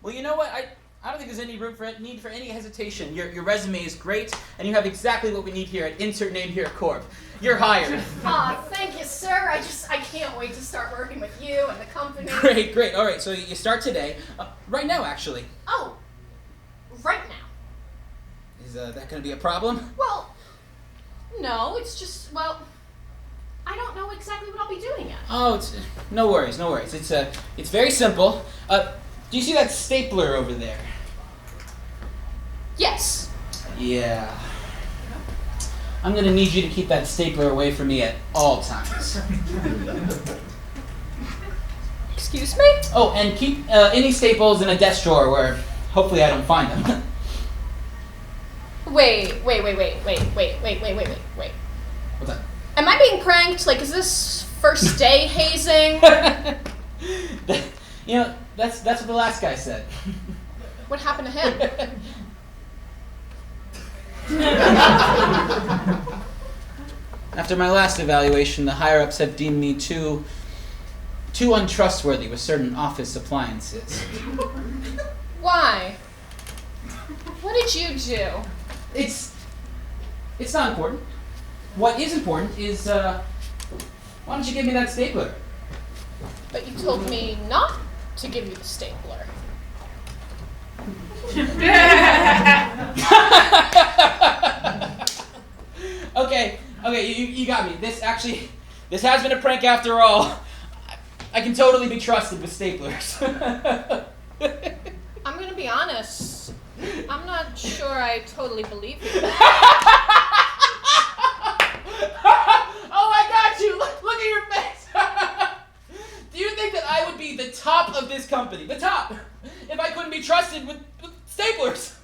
Well, you know what? I don't think there's any need for any hesitation. Your resume is great, and you have exactly what we need here at Insert Name Here Corp. You're hired. Aw, thank you, sir. I can't wait to start working with you and the company. Great. All right, so you start today. Right now, actually. Oh, right now. Is that going to be a problem? Well, no, it's just, well, I don't know exactly what I'll be doing yet. Oh, no worries. It's very simple. Do you see that stapler over there? Yes. Yeah. I'm going to need you to keep that stapler away from me at all times. Excuse me? Oh, and keep any staples in a desk drawer where hopefully I don't find them. Wait. What's that? Am I being pranked? Like, is this first day hazing? You know, that's what the last guy said. What happened to him? After my last evaluation, the higher-ups have deemed me too untrustworthy with certain office appliances. Why? What did you do? It's not important. What is important is, why don't you give me that stapler? But you told me not to give you the stapler. Okay, you got me. This has been a prank after all. I can totally be trusted with staplers. I'm gonna be honest. I'm not sure I totally believe you. Oh, I got you! Look at your face! Do you think that I would be the top of this company? The top! If I couldn't be trusted with staplers?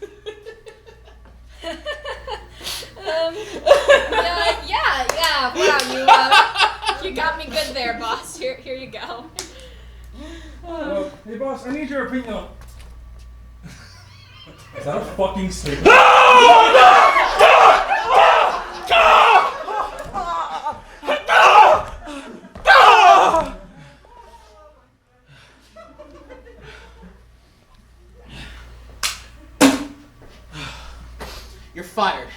Yeah. Wow, you got me good there, boss. Here you go. Hey, boss, I need your opinion. Is that a fucking stapler? You're fired.